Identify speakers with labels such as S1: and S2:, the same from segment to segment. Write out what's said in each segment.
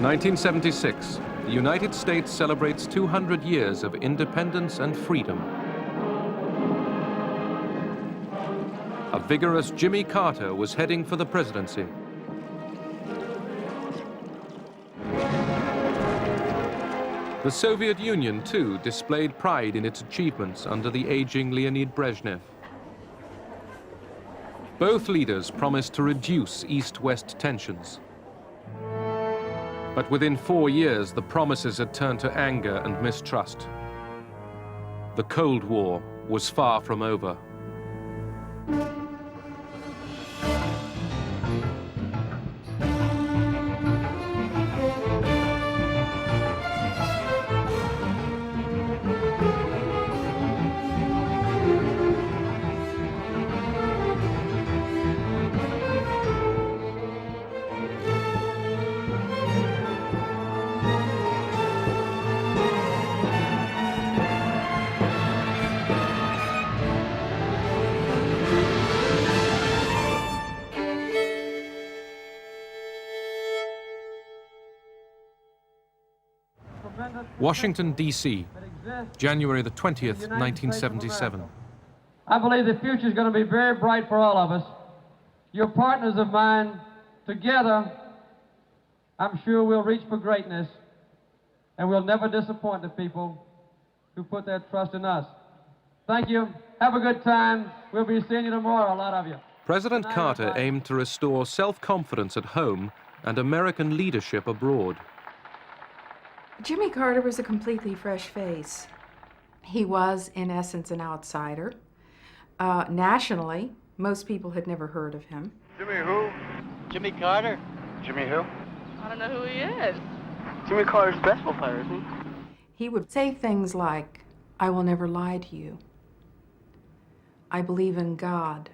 S1: 1976, the United States celebrates 200 years of independence and freedom. A vigorous Jimmy Carter was heading for the presidency. The Soviet Union, too, displayed pride in its achievements under the aging Leonid Brezhnev. Both leaders promised to reduce East-West tensions. But within 4 years, the promises had turned to anger and mistrust. The Cold War was far from over. Washington, D.C., January the 20th, 1977.
S2: I believe the future is going to be very bright for all of us. You're partners of mine. Together, I'm sure we'll reach for greatness, and we'll never disappoint the people who put their trust in us. Thank you. Have a good time. We'll be seeing you tomorrow, a lot of you.
S1: President Carter aimed to restore self-confidence at home and American leadership abroad.
S3: Jimmy Carter was a completely fresh face. He was, in essence, an outsider. Nationally, most people had never heard of him.
S4: Jimmy who?
S5: Jimmy Carter.
S4: Jimmy who?
S6: I don't know who he is.
S5: Jimmy Carter's basketball player, isn't he?
S3: He would say things like, "I will never lie to you. I believe in God.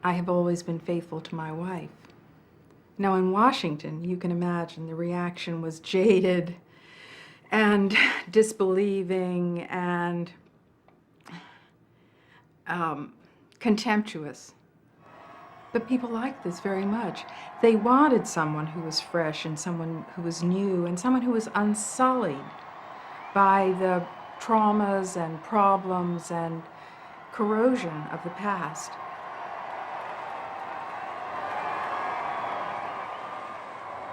S3: I have always been faithful to my wife." Now, in Washington, you can imagine the reaction was jaded and disbelieving and contemptuous. But people liked this very much. They wanted someone who was fresh and someone who was new and someone who was unsullied by the traumas and problems and corrosion of the past.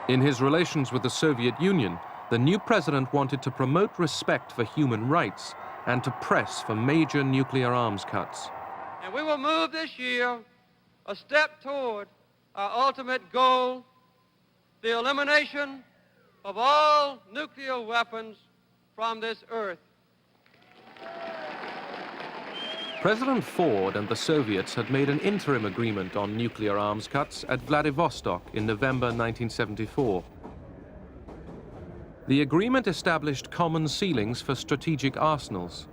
S1: In his relations with the Soviet Union, the new president wanted to promote respect for human rights and to press for major nuclear arms cuts.
S2: And we will move this year a step toward our ultimate goal, the elimination of all nuclear weapons from this earth.
S1: President Ford and the Soviets had made an interim agreement on nuclear arms cuts at Vladivostok in November 1974. The agreement established common ceilings for strategic arsenals.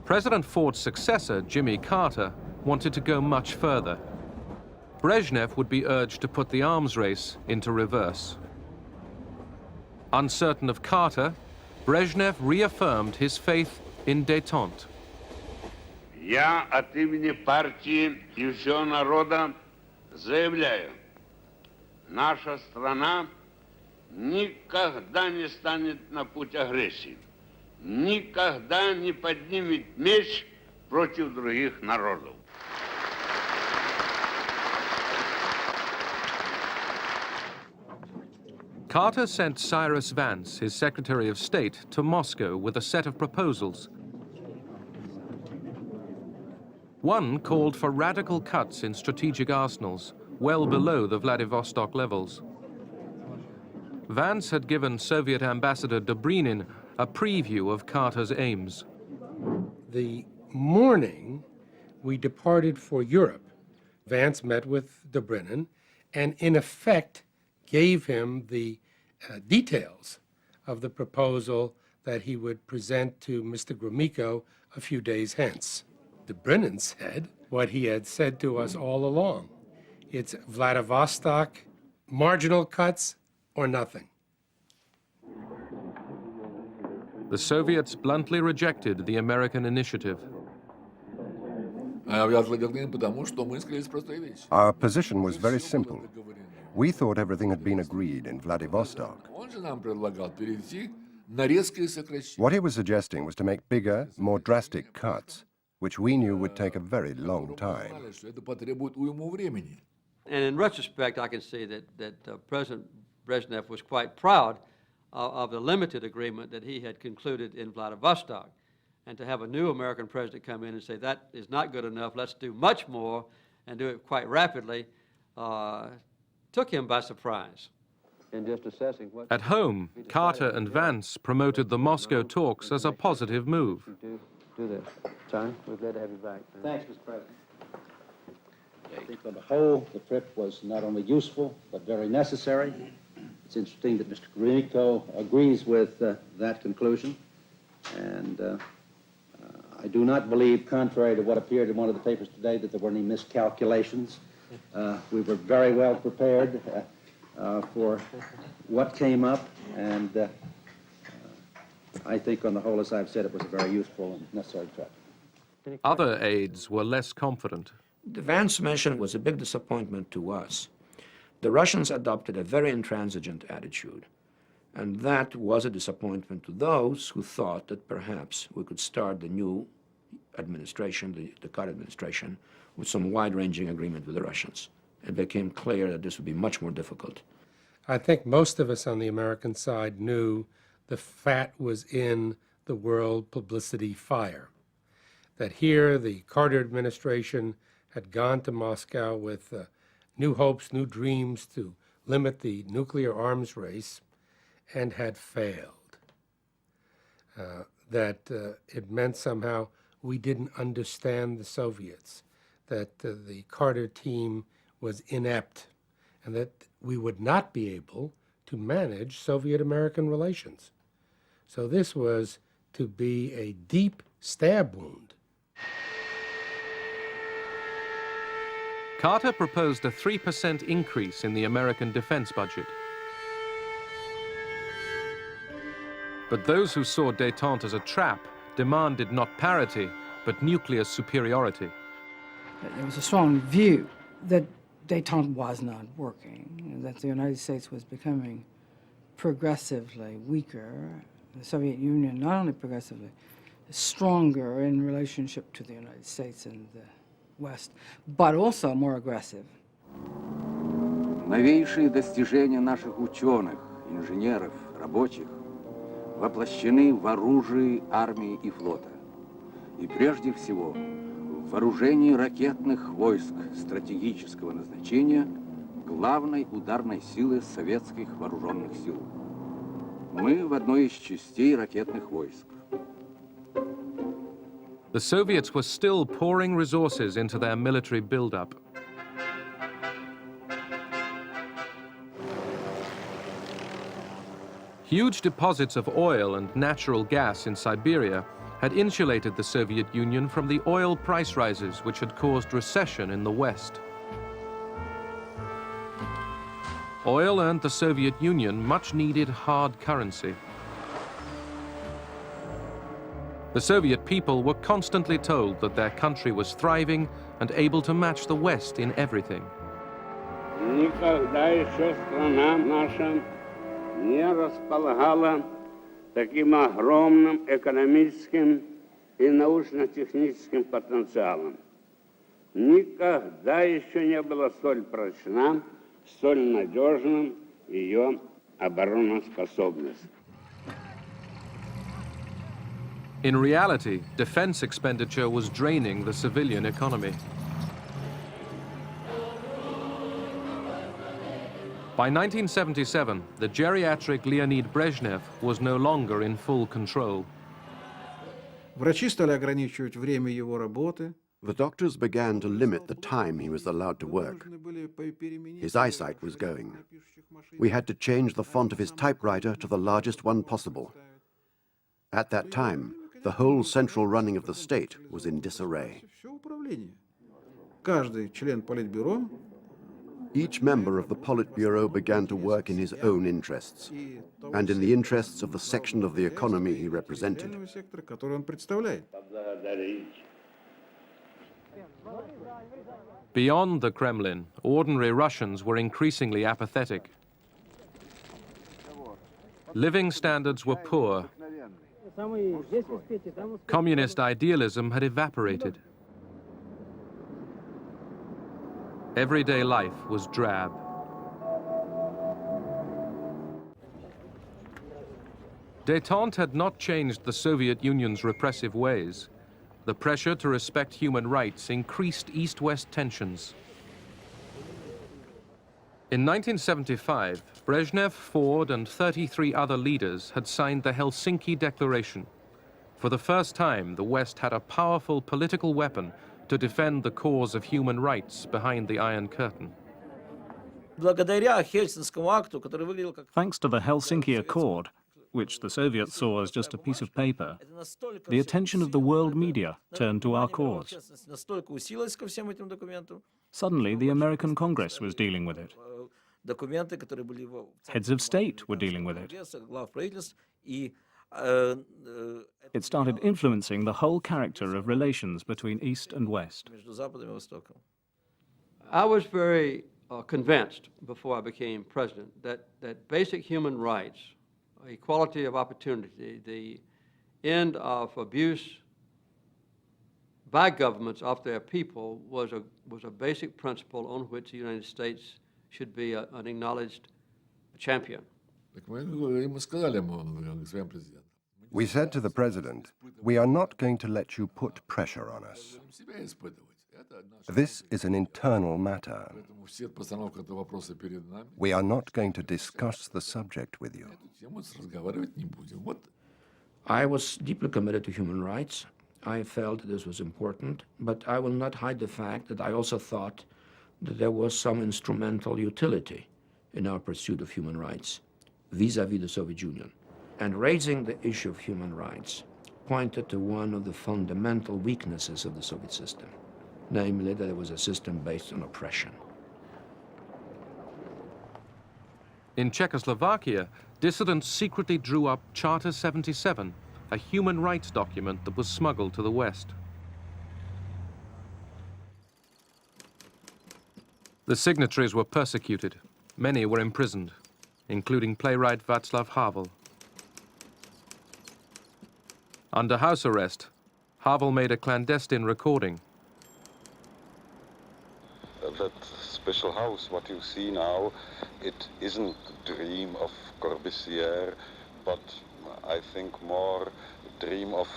S1: President Ford's successor, Jimmy Carter, wanted to go much further. Brezhnev would be urged to put the arms race into reverse. Uncertain of Carter, Brezhnev reaffirmed his faith in détente.
S4: Я от имени партии и всего народа заявляю, наша страна никогда не станет на путь агрессии, никогда не поднимет меч против других народов.
S1: Carter sent Cyrus Vance, his Secretary of State, to Moscow with a set of proposals. One called for radical cuts in strategic arsenals, well below the Vladivostok levels. Vance had given Soviet Ambassador Dobrynin a preview of Carter's aims.
S7: The morning we departed for Europe, Vance met with Dobrynin and in effect gave him the details of the proposal that he would present to Mr. Gromyko a few days hence. Dobrynin said what he had said to us all along. It's Vladivostok, marginal cuts, or nothing.
S1: The Soviets bluntly rejected the American initiative.
S8: Our position was very simple. We thought everything had been agreed in Vladivostok.
S9: Он же нам предлагал перейти на резкие сокращения.
S8: What he was suggesting was to make bigger, more drastic cuts, which we knew would take a very long time.
S9: Знали, что это потребует уйму времени.
S10: And in retrospect, I can see that President Brezhnev was quite proud of the limited agreement that he had concluded in Vladivostok. And to have a new American president come in and say that is not good enough, let's do much more and do it quite rapidly, took him by surprise. In just assessing what
S1: At home, Carter and Vance promoted the Moscow talks as a positive move.
S10: do this. Son, we're glad to have you back.
S11: Thanks, Mr. President. I think on the whole, the trip was not only useful, but very necessary. It's interesting that Mr. Gromyko agrees with that conclusion. And I do not believe, contrary to what appeared in one of the papers today, that there were any miscalculations. We were very well prepared for what came up, and I think on the whole, as I've said, it was a very useful and necessary trip.
S1: Other aides were less confident.
S12: The Vance mission was a big disappointment to us. The Russians adopted a very intransigent attitude, and that was a disappointment to those who thought that perhaps we could start the new administration, the Carter administration, with some wide-ranging agreement with the Russians. It became clear that this would be much more difficult.
S7: I think most of us on the American side knew the fat was in the world publicity fire. That here the Carter administration had gone to Moscow with new hopes, new dreams to limit the nuclear arms race, and had failed. That it meant somehow we didn't understand the Soviets, that the Carter team was inept, and that we would not be able to manage Soviet-American relations. So this was to be a deep stab wound.
S1: Carter proposed a 3% increase in the American defense budget. But those who saw détente as a trap demanded not parity, but nuclear superiority.
S13: There was a strong view that détente was not working, that the United States was becoming progressively weaker. The Soviet Union, not only progressively, stronger in relationship to the United States and the West, but also more aggressive.
S14: Новейшие достижения наших ученых, инженеров, рабочих воплощены в оружии армии и флота. И прежде всего в вооружении ракетных войск стратегического назначения главной ударной силы советских вооруженных сил. Мы в одной из частей ракетных войск.
S1: The Soviets were still pouring resources into their military buildup. Huge deposits of oil and natural gas in Siberia had insulated the Soviet Union from the oil price rises which had caused recession in the West. Oil earned the Soviet Union much-needed hard currency. The Soviet people were constantly told that their country was thriving and able to match the West in everything.
S4: Никогда еще страна наша не располагала таким огромным экономическим и научно-техническим потенциалом. Никогда еще не была столь прочна, столь надежным ее обороноспособность.
S1: In reality, defense expenditure was draining the civilian economy. By 1977, the geriatric Leonid Brezhnev was no longer in full control.
S15: Врачи стали ограничивать время его работы.
S8: The doctors began to limit the time he was allowed to work. His eyesight was going. We had to change the font of his typewriter to the largest one possible. At that time, the whole central running of the state was in disarray.
S15: Каждый член Политбюро
S8: Each member of the Politburo began to work in his own interests, and in the interests of the section of the economy he represented.
S1: Beyond the Kremlin, ordinary Russians were increasingly apathetic. Living standards were poor. Communist idealism had evaporated. Everyday life was drab. Détente had not changed the Soviet Union's repressive ways. The pressure to respect human rights increased East-West tensions. In 1975, Brezhnev, Ford, and 33 other leaders had signed the Helsinki Declaration. For the first time, the West had a powerful political weapon to defend the cause of human rights behind the Iron Curtain.
S16: Thanks to the Helsinki Accord, which the Soviets saw as just a piece of paper, the attention of the world media turned to our cause. Suddenly, the American Congress was dealing with it. Heads of state were dealing with it. It started influencing the whole character of relations between East and West.
S10: I was very convinced before I became president that basic human rights, equality of opportunity, the end of abuse by governments of their people was a basic principle on which the United States should be an acknowledged champion.
S8: We said to the president, we are not going to let you put pressure on us. This is an internal matter. We are not going to discuss the subject with you.
S12: I was deeply committed to human rights. I felt this was important, but I will not hide the fact that I also thought that there was some instrumental utility in our pursuit of human rights vis-à-vis the Soviet Union. And raising the issue of human rights pointed to one of the fundamental weaknesses of the Soviet system, namely that it was a system based on oppression.
S1: In Czechoslovakia, dissidents secretly drew up Charter 77, a human rights document that was smuggled to the West. The signatories were persecuted. Many were imprisoned, including playwright Václav Havel. Under house arrest, Havel made a clandestine recording.
S17: That special house, what you see now, it isn't the dream of Corbusier, but I think more dream of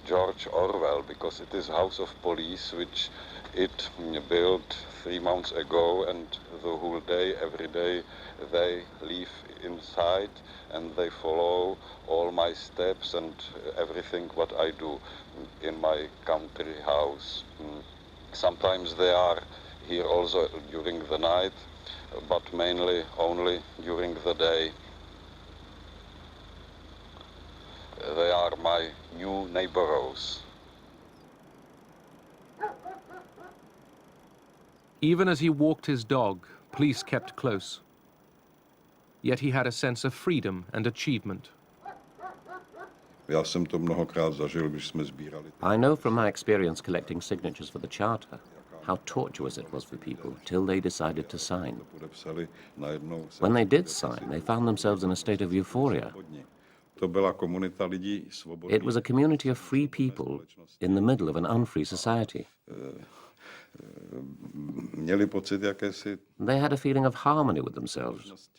S17: George Orwell, because it is house of police which it built 3 months ago, and the whole day, every day, they live inside and they follow all my steps and everything what I do in my country house. Sometimes they are here also during the night, but mainly only during the day. They are my new neighbors.
S1: Even as he walked his dog, police kept close. Yet he had a sense of freedom and achievement.
S18: I know from my experience collecting signatures for the Charter how tortuous it was for people till they decided to sign. When they did sign, they found themselves in a state of euphoria. It was a community of free people in the middle of an unfree society. They had a feeling of harmony with themselves.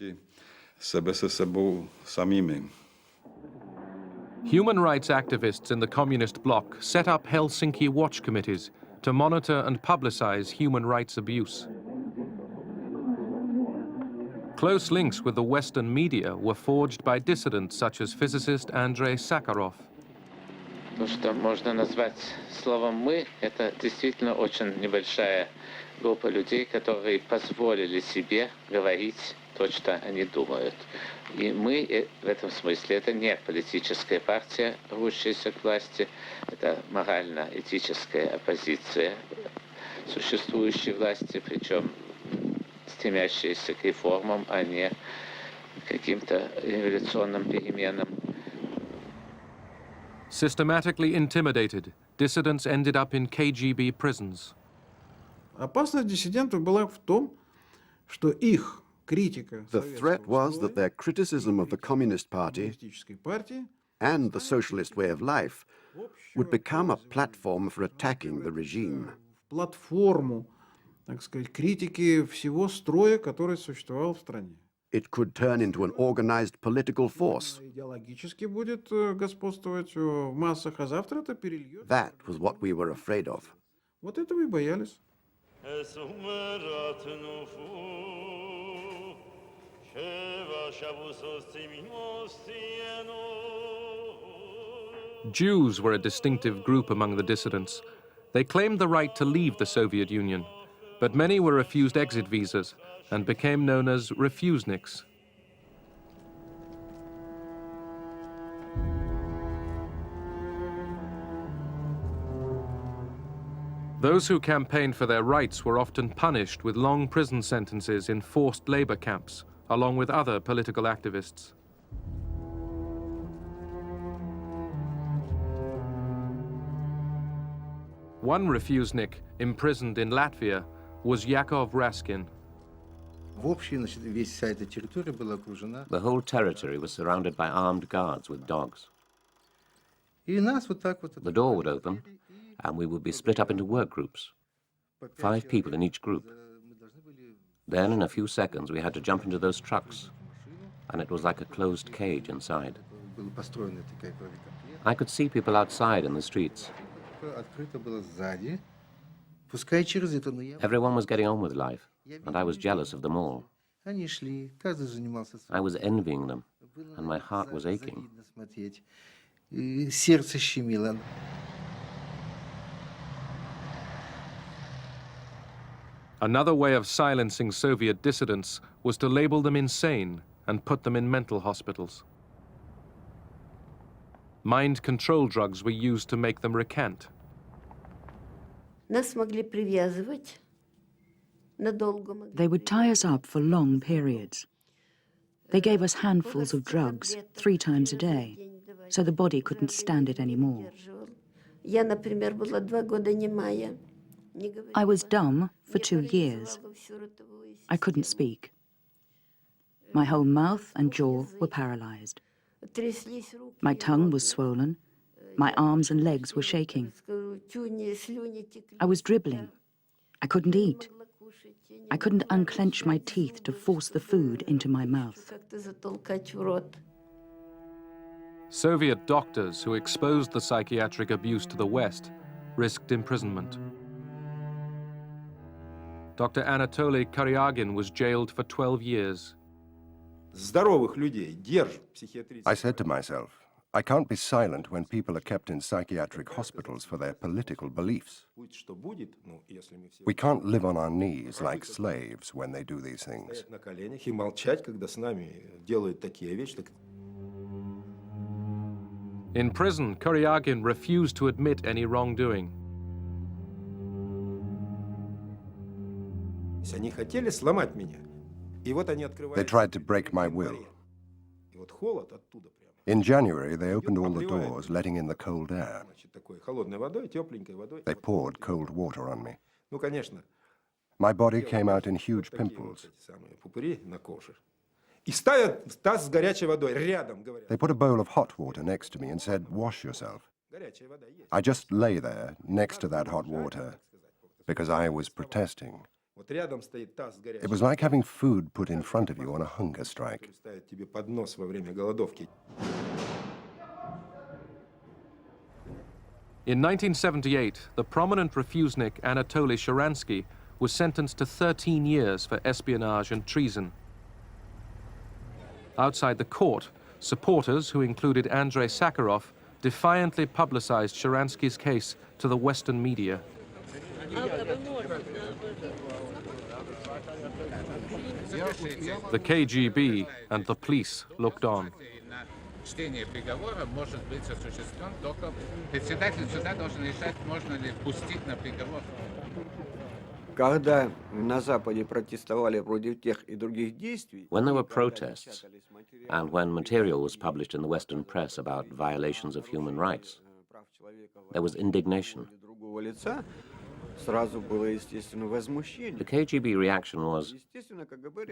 S1: Human rights activists in the communist bloc set up Helsinki watch committees to monitor and publicize human rights abuse. Close links with the Western media were forged by dissidents such as physicist Andrei Sakharov.
S19: То, что можно назвать словом «мы», это действительно очень небольшая группа людей, которые позволили себе говорить то, что они думают. И мы в этом смысле это не политическая партия, рвущаяся к власти, это морально-этическая оппозиция существующей власти, причем стремящаяся к реформам, а не к каким-то революционным переменам.
S1: Systematically intimidated, dissidents ended up in KGB prisons.
S15: Опасность диссидентов была в том, что их критика
S8: The threat was that their criticism of the Communist Party
S15: коммунистической партии
S8: and the socialist way of life would become a platform for attacking the regime.
S15: платформу, так сказать, критики всего строя, который существовал в стране.
S8: It could turn into an organized political force.
S15: Идеологически будет господствовать в массах, а завтра это перельет.
S8: That was what we were afraid of.
S15: Вот этого и боялись.
S1: Jews were a distinctive group among the dissidents. They claimed the right to leave the Soviet Union, but many were refused exit visas and became known as refuseniks. Those who campaigned for their rights were often punished with long prison sentences in forced labor camps, along with other political activists. One refusenik imprisoned in Latvia was Yakov Raskin.
S18: The whole territory was surrounded by armed guards with dogs. The door would open, and we would be split up into work groups, 5 people in each group. Then, in a few seconds, we had to jump into those trucks, and it was like a closed cage inside. I could see people outside in the streets. Everyone was getting on with life, and I was jealous of them all. I was envying them, and my heart was aching.
S1: Another way of silencing Soviet dissidents was to label them insane and put them in mental hospitals. Mind control drugs were used to make them recant.
S20: They would tie us up for long periods. They gave us handfuls of drugs 3 times a day, so the body couldn't stand it anymore. I was dumb for 2 years. I couldn't speak. My whole mouth and jaw were paralyzed. My tongue was swollen. My arms and legs were shaking. I was dribbling. I couldn't eat. I couldn't unclench my teeth to force the food into my mouth.
S1: Soviet doctors who exposed the psychiatric abuse to the West risked imprisonment. Dr. Anatoly Karyagin was jailed for 12 years.
S21: I said to myself, I can't be silent when people are kept in psychiatric hospitals for their political beliefs. We can't live on our knees like slaves when they do these things.
S1: In prison, Karyagin refused to admit any wrongdoing.
S21: They tried to break my will. In January, they opened all the doors, letting in the cold air. They poured cold water on me. My body came out in huge pimples. They put a bowl of hot water next to me and said, "Wash yourself." I just lay there next to that hot water because I was protesting. It was like having food put in front of you on a hunger strike.
S1: In 1978, the prominent refusenik Anatoly Sharansky was sentenced to 13 years for espionage and treason. Outside the court, supporters, who included Andrei Sakharov, defiantly publicized Sharansky's case to the Western media. The KGB and the police looked on.
S22: Чтение приговора может быть осуществлен только председатель суда должен решать, можно ли пустить на приговор.
S23: Когда на Западе протестовали против тех и других действий,
S18: When there were protests, and when material was published in the Western press about violations of human rights, there was indignation.
S23: Сразу было, естественно, возмущение.
S18: The KGB reaction was,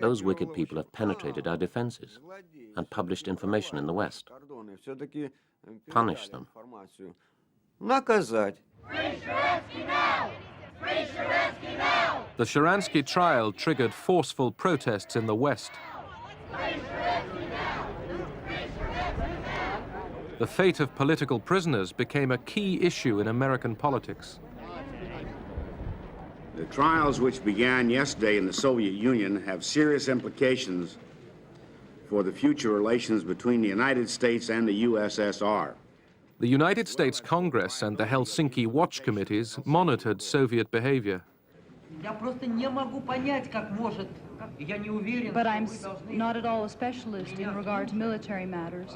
S18: those wicked people have penetrated our defenses and published information in the West. Punish them.
S23: Наказать.
S1: The Sharansky trial triggered forceful protests in the West. The fate of political prisoners became a key issue in American politics.
S3: The trials which began yesterday in the Soviet Union have serious implications for the future relations between the United States and the USSR.
S1: The United States Congress and the Helsinki Watch Committees monitored Soviet behavior.
S5: But I'm not at all a specialist in regard to military matters.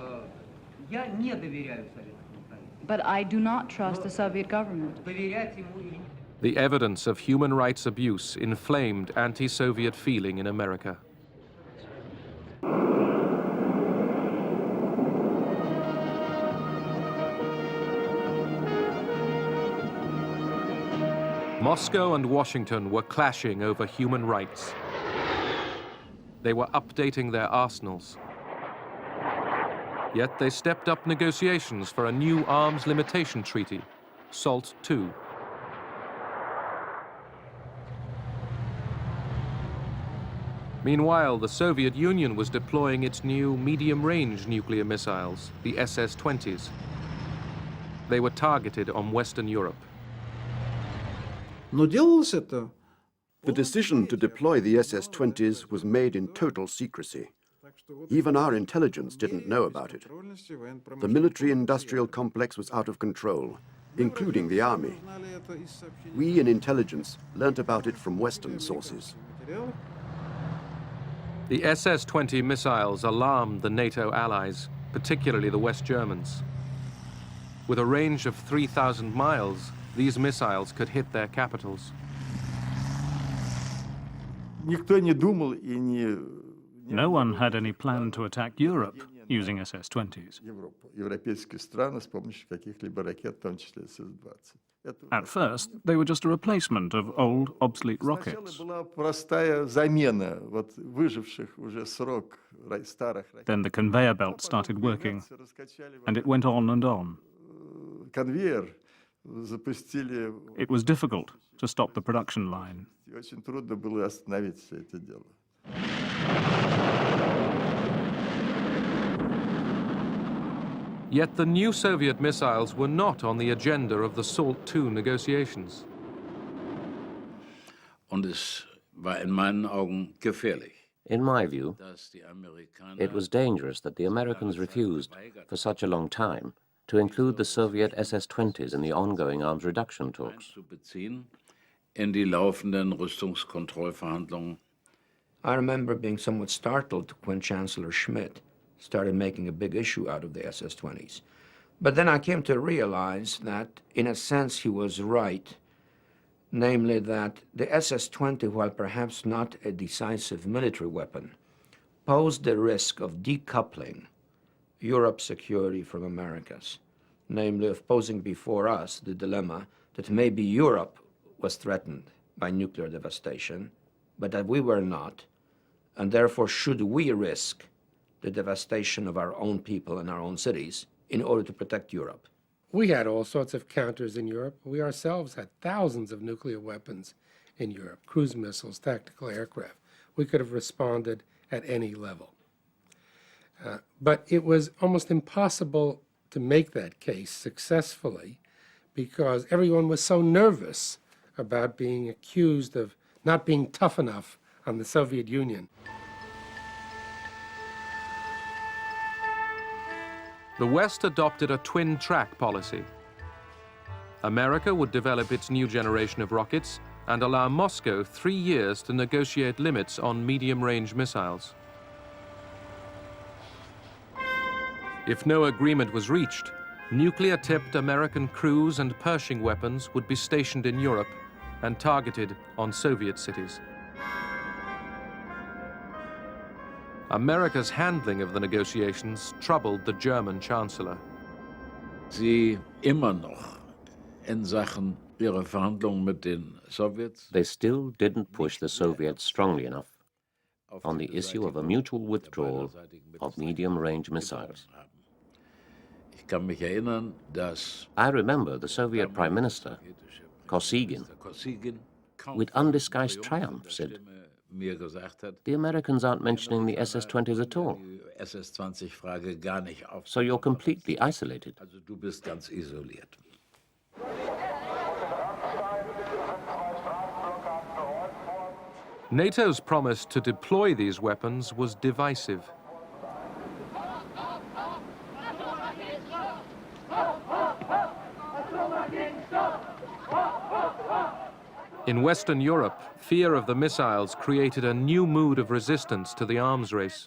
S5: But I do not trust the Soviet government.
S1: The evidence of human rights abuse inflamed anti-Soviet feeling in America. Moscow and Washington were clashing over human rights. They were updating their arsenals. Yet they stepped up negotiations for a new arms limitation treaty, SALT II. Meanwhile, the Soviet Union was deploying its new medium-range nuclear missiles, the SS-20s. They were targeted on Western Europe.
S15: Но делалось это.
S8: The decision to deploy the SS-20s was made in total secrecy. Even our intelligence didn't know about it. The military-industrial complex was out of control, including the army. We in intelligence learnt about it from Western sources.
S1: The SS-20 missiles alarmed the NATO allies, particularly the West Germans. With a range of 3,000 miles, these missiles could hit their capitals.
S16: No one had any plan to attack Europe using SS-20s. At first, they were just a replacement of old, obsolete rockets. Then the conveyor belt started working, and it went on and on. It was difficult to stop the production line.
S1: Yet the new Soviet missiles were not on the agenda of the SALT II negotiations.
S18: In my view, it was dangerous that the Americans refused, for such a long time, to include the Soviet SS-20s in the ongoing arms reduction talks.
S12: I remember being somewhat startled when Chancellor Schmidt started making a big issue out of the SS-20s. But then I came to realize that, in a sense, he was right, namely that the SS-20, while perhaps not a decisive military weapon, posed the risk of decoupling Europe's security from America's, namely of posing before us the dilemma that maybe Europe was threatened by nuclear devastation, but that we were not, and therefore should we risk the devastation of our own people and our own cities in order to protect Europe?
S7: We had all sorts of counters in Europe. We ourselves had thousands of nuclear weapons in Europe, cruise missiles, tactical aircraft. We could have responded at any level. But it was almost impossible to make that case successfully because everyone was so nervous about being accused of not being tough enough on the Soviet Union.
S1: The West adopted a twin-track policy. America would develop its new generation of rockets and allow Moscow 3 years to negotiate limits on medium-range missiles. If no agreement was reached, nuclear-tipped American cruise and Pershing weapons would be stationed in Europe and targeted on Soviet cities. America's handling of the negotiations troubled the German chancellor.
S9: Sie immer noch in Sachen
S18: They still didn't push the Soviets strongly enough on the issue of a mutual withdrawal of medium-range missiles. I remember the Soviet Prime Minister, Kosygin, with undisguised triumph said, "The Americans aren't mentioning the SS-20s at all. So you're completely isolated."
S1: NATO's promise to deploy these weapons was divisive. In Western Europe, fear of the missiles created a new mood of resistance to the arms race.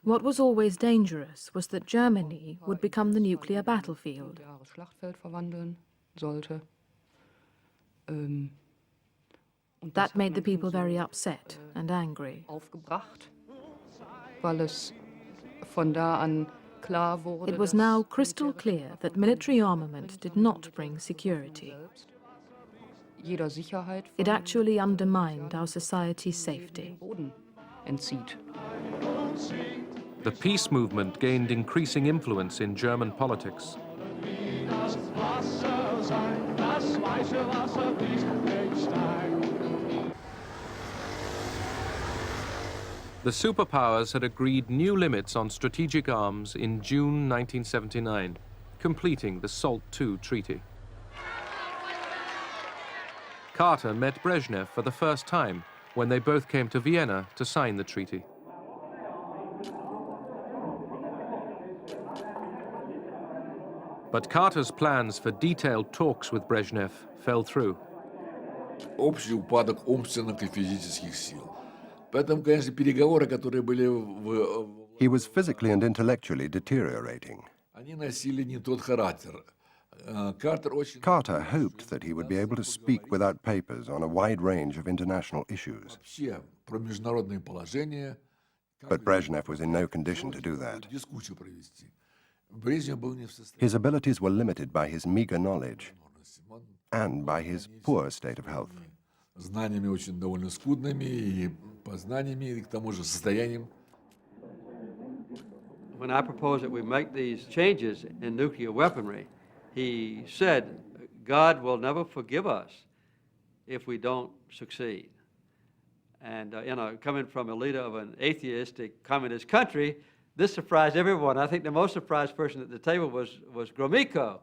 S2: What was always dangerous was that Germany would become the nuclear battlefield. That made the people very upset and angry. It was now crystal clear that military armament did not bring security. It actually undermined our society's safety.
S1: The peace movement gained increasing influence in German politics. The superpowers had agreed new limits on strategic arms in June 1979, completing the SALT II treaty. Carter met Brezhnev for the first time when they both came to Vienna to sign the treaty. But Carter's plans for detailed talks with Brezhnev fell through.
S9: Общий упадок умственных и физических сил. Поэтому, конечно, переговоры, которые были
S21: He was physically and intellectually deteriorating.
S9: они носили не тот характер.
S21: Carter hoped that he would be able to speak without papers on a wide range of international issues.
S9: Вообще про международное положение.
S21: But Brezhnev was in no condition to do that.
S9: Дискуссию провести. Брежнев был не в состоянии.
S21: His abilities were limited by his meager knowledge and by his poor state of health.
S9: Знаниями очень довольно скудными и познаниями, и к тому же состоянием.
S10: When I proposed that we make these changes in nuclear weaponry, he said, God will never forgive us if we don't succeed. And, coming from a leader of an atheistic communist country, this surprised everyone. I think the most surprised person at the table was Gromyko,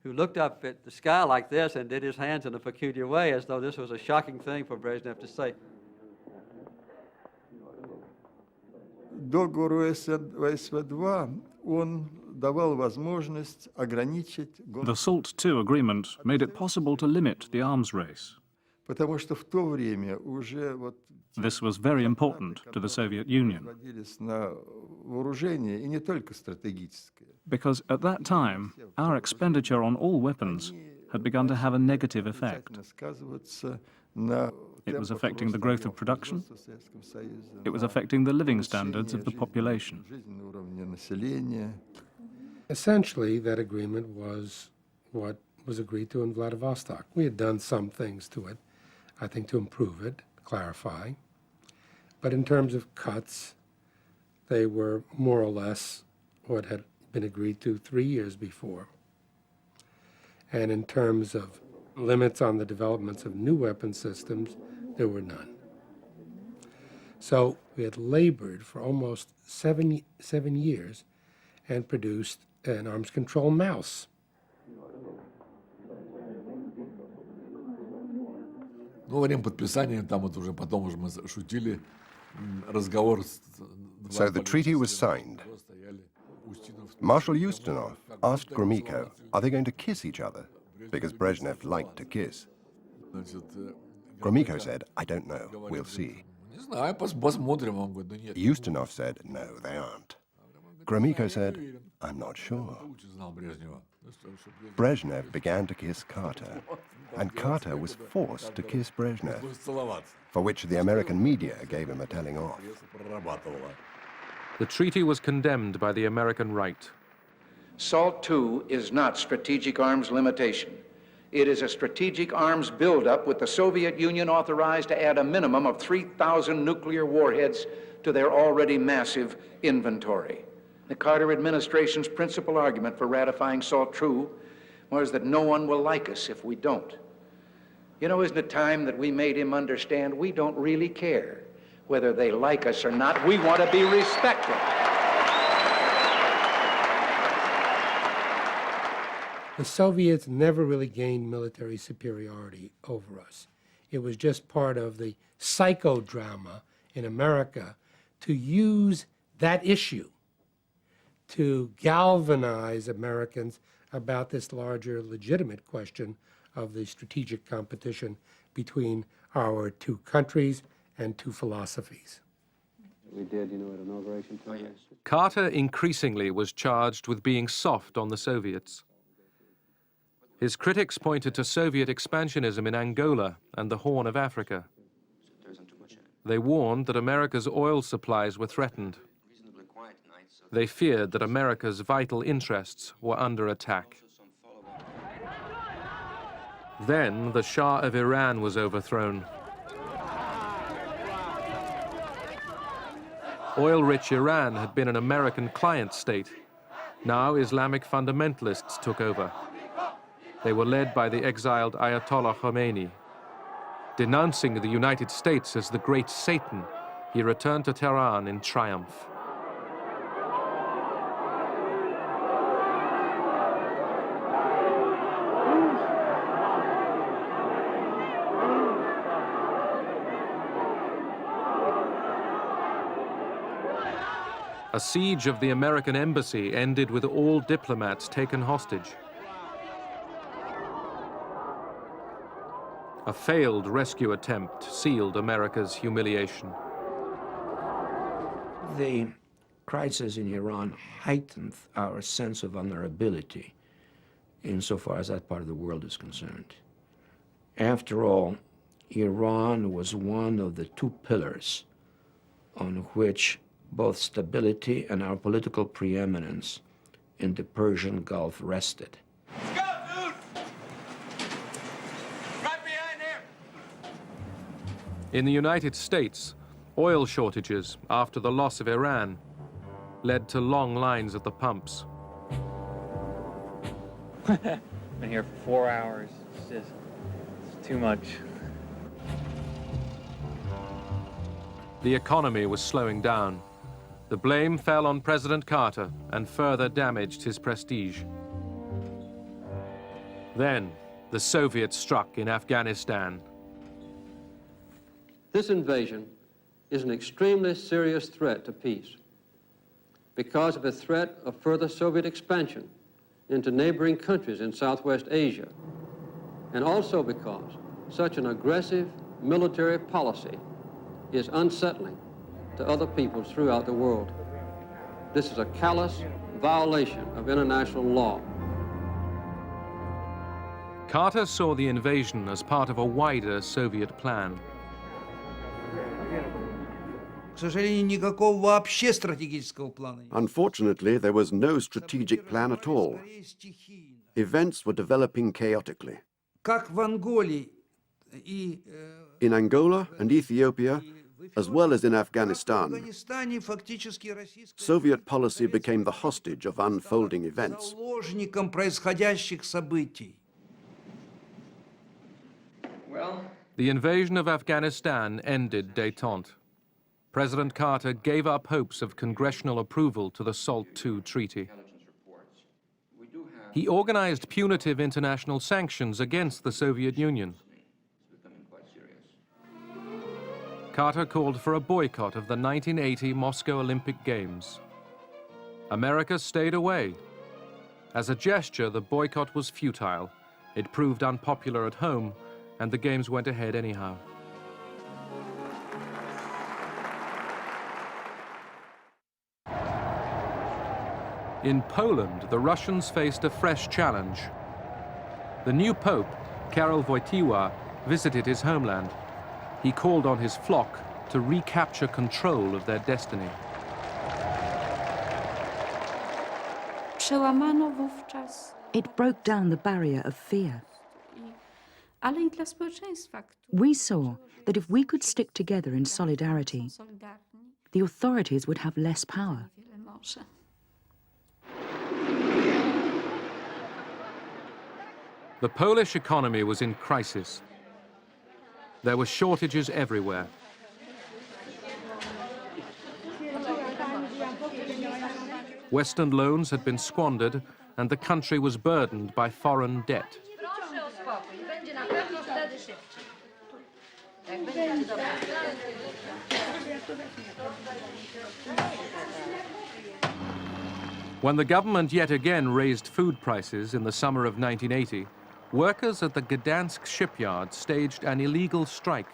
S10: who looked up at the sky like this and did his hands in a peculiar way, as though this was a shocking thing for Brezhnev to say.
S6: Договору СВ-2 он давал возможность ограничить...
S16: The SALT II agreement made it possible to limit the arms race.
S6: Потому что в то время уже вот...
S16: This was very important to the Soviet Union.
S6: ...на вооружение, и не только стратегическое.
S16: Because at that time, our expenditure on all weapons had begun to have a negative effect. It was affecting the growth of production. It was affecting the living standards of the population.
S7: Essentially, that agreement was what was agreed to in Vladivostok. We had done some things to it, I think, to improve it, clarify. But in terms of cuts, they were more or less what had been agreed to 3 years before. And in terms of limits on the developments of new weapon systems, there were none. So we had labored for almost seven years and produced an arms control mouse.
S9: Ну, во время подписания, там вот уже потом уже мы шутили, разговор...
S21: So the treaty was signed. Marshal Ustinov asked Gromyko, are they going to kiss each other? Because Brezhnev liked to kiss. Gromyko said, I don't know, we'll see. Ustinov said, no, they aren't. Gromyko said, I'm not sure. Brezhnev began to kiss Carter, and Carter was forced to kiss Brezhnev, for which the American media gave him a telling off.
S1: The treaty was condemned by the American right.
S11: SALT II is not strategic arms limitation. It is a strategic arms buildup with the Soviet Union authorized to add a minimum of 3,000 nuclear warheads to their already massive inventory. The Carter administration's principal argument for ratifying SALT II was that no one will like us if we don't. You know, isn't it time that we made him understand we don't really care whether they like us or not? We want to be respected.
S7: The Soviets never really gained military superiority over us. It was just part of the psychodrama in America to use that issue to galvanize Americans about this larger legitimate question of the strategic competition between our two countries and two philosophies.
S10: We did, you know, at inauguration time.
S1: Carter increasingly was charged with being soft on the Soviets. His critics pointed to Soviet expansionism in Angola and the Horn of Africa. They warned that America's oil supplies were threatened. They feared that America's vital interests were under attack. Then the Shah of Iran was overthrown. Oil-rich Iran had been an American client state. Now Islamic fundamentalists took over. They were led by the exiled Ayatollah Khomeini. Denouncing the United States as the great Satan, he returned to Tehran in triumph. A siege of the American embassy ended with all diplomats taken hostage. A failed rescue attempt sealed America's humiliation.
S12: The crisis in Iran heightened our sense of vulnerability insofar as that part of the world is concerned. After all, Iran was one of the two pillars on which both stability and our political preeminence in the Persian Gulf rested.
S1: In the United States, oil shortages after the loss of Iran led to long lines at the pumps.
S13: Been here for 4 hours. It's too much.
S1: The economy was slowing down. The blame fell on President Carter and further damaged his prestige. Then, the Soviets struck in Afghanistan.
S10: This invasion is an extremely serious threat to peace because of the threat of further Soviet expansion into neighboring countries in Southwest Asia, and also because such an aggressive military policy is unsettling to other peoples throughout the world. This is a callous violation of international law.
S1: Carter saw the invasion as part of a wider Soviet plan.
S8: Unfortunately, there was no strategic plan at all. Events were developing chaotically. In Angola and Ethiopia, as well as in Afghanistan, Soviet policy became the hostage of unfolding events.
S1: The invasion of Afghanistan ended détente. President Carter gave up hopes of congressional approval to the SALT II treaty. He organized punitive international sanctions against the Soviet Union. Carter called for a boycott of the 1980 Moscow Olympic Games. America stayed away. As a gesture, the boycott was futile. It proved unpopular at home, and the Games went ahead anyhow. In Poland, the Russians faced a fresh challenge. The new Pope, Karol Wojtyła, visited his homeland. He called on his flock to recapture control of their destiny.
S4: Przełamano wówczas,
S20: It broke down the barrier of fear.
S4: ale i dla społeczeństwa,
S20: We saw that if we could stick together in solidarity,
S4: solidarni,
S20: the authorities would have less power.
S4: wiele może.
S1: The Polish economy was in crisis. There were shortages everywhere. Western loans had been squandered, and the country was burdened by foreign debt. When the government yet again raised food prices in the summer of 1980, workers at the Gdansk shipyard staged an illegal strike.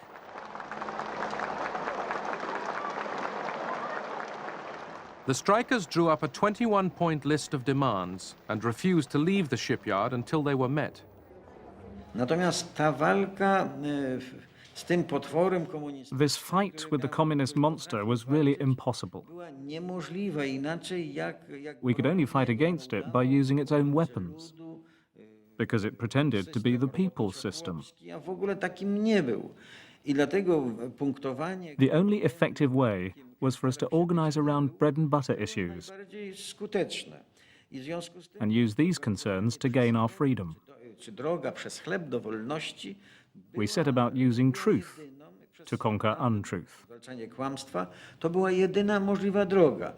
S1: The strikers drew up a 21-point list of demands and refused to leave the shipyard until they were met.
S15: Natomiast ta walka z tym potworem komunistycznym
S16: This fight with the communist monster was really impossible.
S15: była niemożliwa inaczej jak
S16: We could only fight against it by using its own weapons, because it pretended to be the people's system.
S15: a w ogóle takim nie był. I dlatego punktowanie
S16: The only effective way was for us to organize around bread and butter issues
S15: bardziej skuteczne. I w związku z tym
S16: and use these concerns to gain our freedom.
S15: czy droga przez chleb do wolności,
S16: We set about using truth to conquer untruth.
S15: zwalczanie kłamstwa, to była jedyna możliwa droga.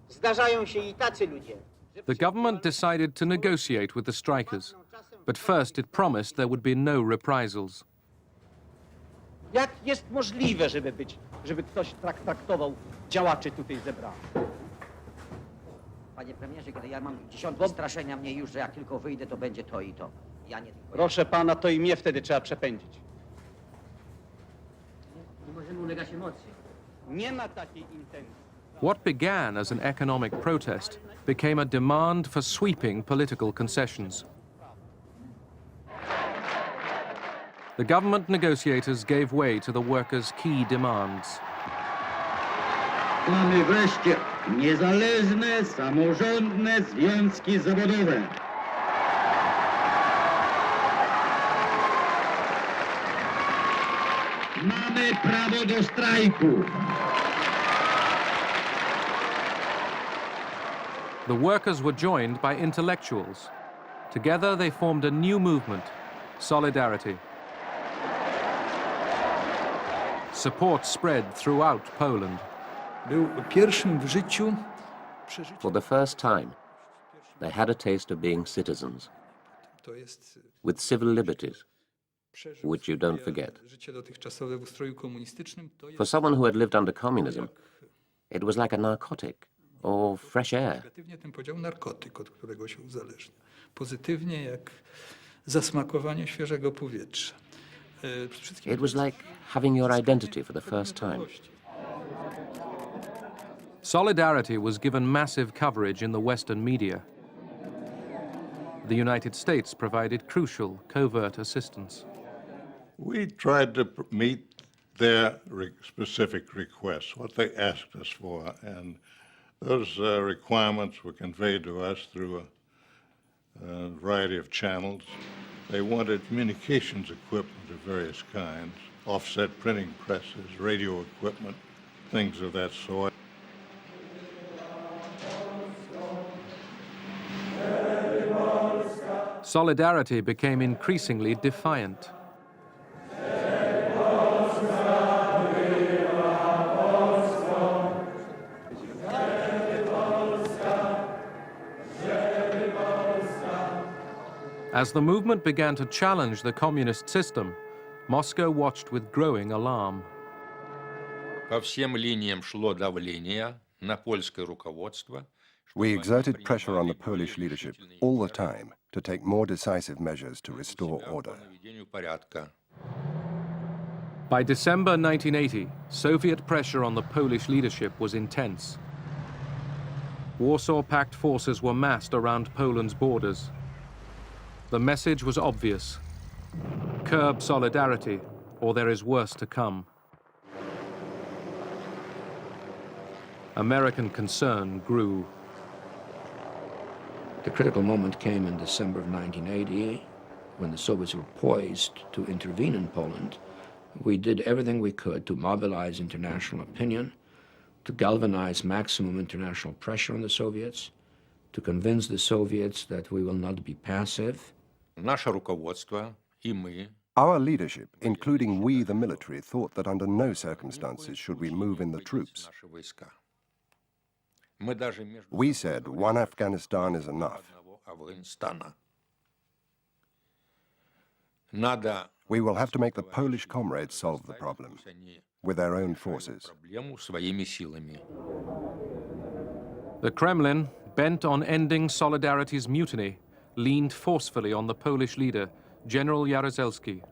S14: Zdarzają się i tacy ludzie.
S1: The government decided to negotiate with the strikers, but first it promised there would be no reprisals.
S14: Jak jest możliwe, żeby ktoś traktował działaczy tutaj zebranych?
S17: Panie premierze, kiedy ja mam dziesiątki straszenia mnie już, że jak tylko wyjdę, to będzie to i to. Ja nie...
S14: Proszę pana, to i mnie wtedy trzeba przepędzić.
S17: Nie możemy ulegać emocjom.
S14: Nie ma takiej intencji.
S1: What began as an economic protest became a demand for sweeping political concessions. The government negotiators gave way to the workers' key demands.
S14: Mamy wreszcie niezależne, samorządne związki zawodowe. Mamy prawo do strajku.
S1: The workers were joined by intellectuals. Together they formed a new movement, Solidarity. Support spread throughout Poland.
S24: Był pierwszym w życiu
S18: For the first time, they had a taste of being citizens, with civil liberties, which you don't forget.
S24: życie dotychczasowe w ustroju komunistycznym.
S18: For someone who had lived under communism, it was like a narcotic or fresh air.
S24: Negatywnie ten podział narkotyk, od którego się uzależnia. Pozytywnie jak zasmakowanie świeżego powietrza.
S18: It was like having your identity for the first time.
S1: Solidarity was given massive coverage in the Western media. The United States provided crucial covert assistance.
S25: We tried to meet their specific requests, what they asked us for, and those requirements were conveyed to us through a variety of channels. They wanted communications equipment of various kinds, offset printing presses, radio equipment, things of that sort.
S1: Solidarity became increasingly defiant. As the movement began to challenge the communist system, Moscow watched with growing alarm.
S26: По всем линиям шло давление на польское руководство.
S21: We exerted pressure on the Polish leadership all the time to take more decisive measures to restore order.
S1: By December 1980, Soviet pressure on the Polish leadership was intense. Warsaw Pact forces were massed around Poland's borders. The message was obvious: curb solidarity, or there is worse to come. American concern grew.
S12: The critical moment came in December of 1980, when the Soviets were poised to intervene in Poland. We did everything we could to mobilize international opinion, to galvanize maximum international pressure on the Soviets, to convince the Soviets that we will not be passive.
S26: Наше руководство и мы
S21: Our leadership, including we the military, thought that under no circumstances should we move in the troops.
S26: наши войска. Мы даже между
S21: We said one Afghanistan is enough.
S26: одного Афганистана. Надо
S21: We will have to make the Polish comrades solve the problem with their own forces.
S26: проблему своими силами.
S1: The Kremlin, bent on ending Solidarity's mutiny, leaned forcefully on the Polish leader, General Jaruzelski.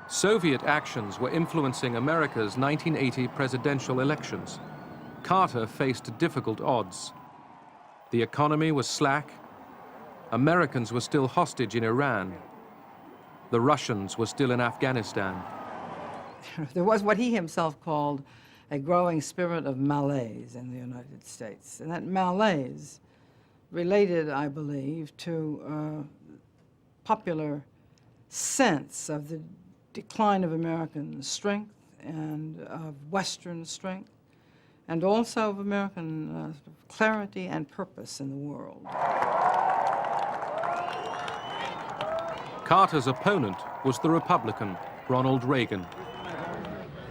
S1: Soviet actions were influencing America's 1980 presidential elections. Carter faced difficult odds. The economy was slack. Americans were still hostage in Iran. The Russians were still in Afghanistan.
S2: There was what he himself called a growing spirit of malaise in the United States. And that malaise related, I believe, to popular sense of the decline of American strength and of Western strength, and also of American clarity and purpose in the world.
S1: Carter's opponent was the Republican, Ronald Reagan.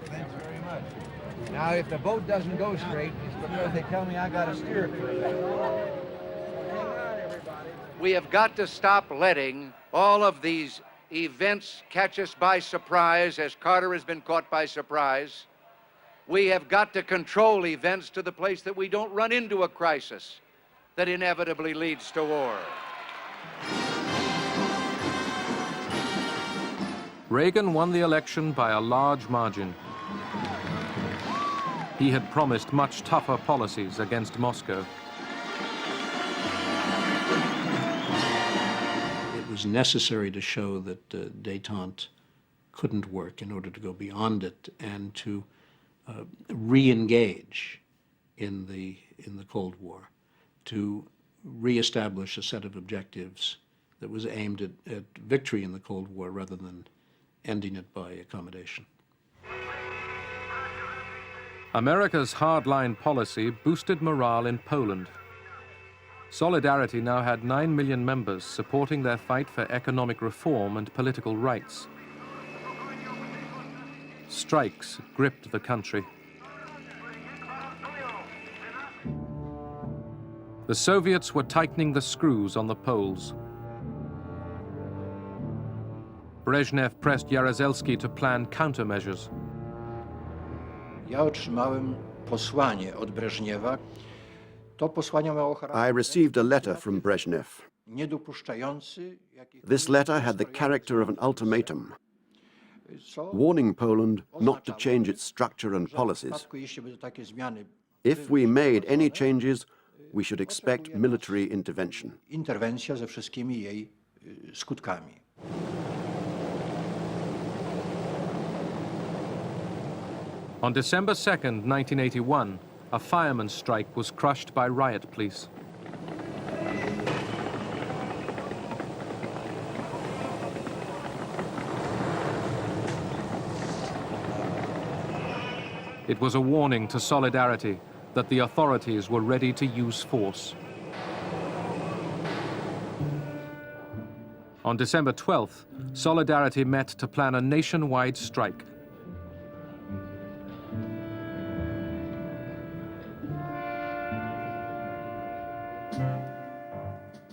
S3: Thanks very much. Now, if the boat doesn't go straight, it's because they tell me I got to steer it for a bit.
S11: We have got to stop letting all of these events catch us by surprise, as Carter has been caught by surprise. We have got to control events to the place that we don't run into a crisis that inevitably leads to war.
S1: Reagan won the election by a large margin. He had promised much tougher policies against Moscow.
S5: It was necessary to show that détente couldn't work in order to go beyond it and to re-engage in the Cold War, to re-establish a set of objectives that was aimed at victory in the Cold War rather than ending it by accommodation.
S1: America's hardline policy boosted morale in Poland. Solidarity now had 9 million members supporting their fight for economic reform and political rights. Strikes gripped the country. The Soviets were tightening the screws on the Poles. Brezhnev pressed Jaruzelski to plan countermeasures.
S12: Ja otrzymałem posłanie od Breżniewa. To posłanie miało charakter
S8: I received a letter from Brezhnev.
S12: niedopuszczający
S8: This letter had the character of an ultimatum, warning Poland not to change its structure and policies.
S12: jeśli będą takie zmiany.
S8: If we made any changes, we should expect military intervention.
S12: Interwencja ze wszystkimi jej skutkami.
S1: On December 2nd, 1981, a fireman's strike was crushed by riot police. It was a warning to Solidarity that the authorities were ready to use force. On December 12th, Solidarity met to plan a nationwide strike.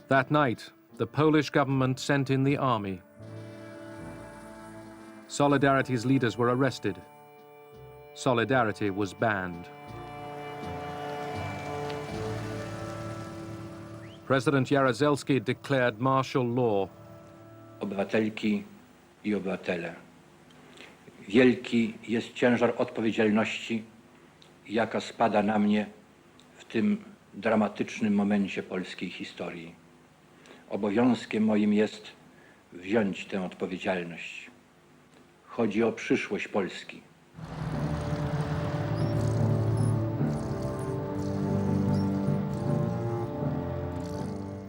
S1: That night, the Polish government sent in the army. Solidarity's leaders were arrested. Solidarity was banned. President Jaruzelski declared martial law.
S19: Obywatelki i obywatele, wielki jest ciężar odpowiedzialności, jaka spada na mnie w tym dramatycznym momencie polskiej historii. Obowiązkiem moim jest wziąć tę odpowiedzialność. Chodzi o przyszłość Polski.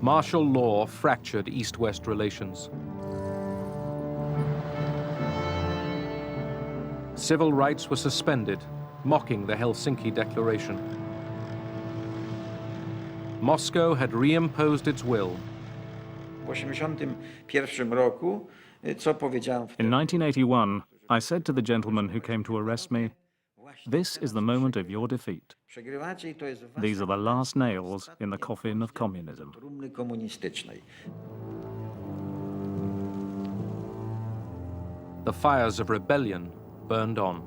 S1: Martial law fractured East-West relations. Civil rights were suspended, mocking the Helsinki Declaration. Moscow had reimposed its will.
S16: In 1981, I said to the gentleman who came to arrest me, "This is the moment of your defeat. These are the last nails in the coffin of communism."
S1: The fires of rebellion burned on.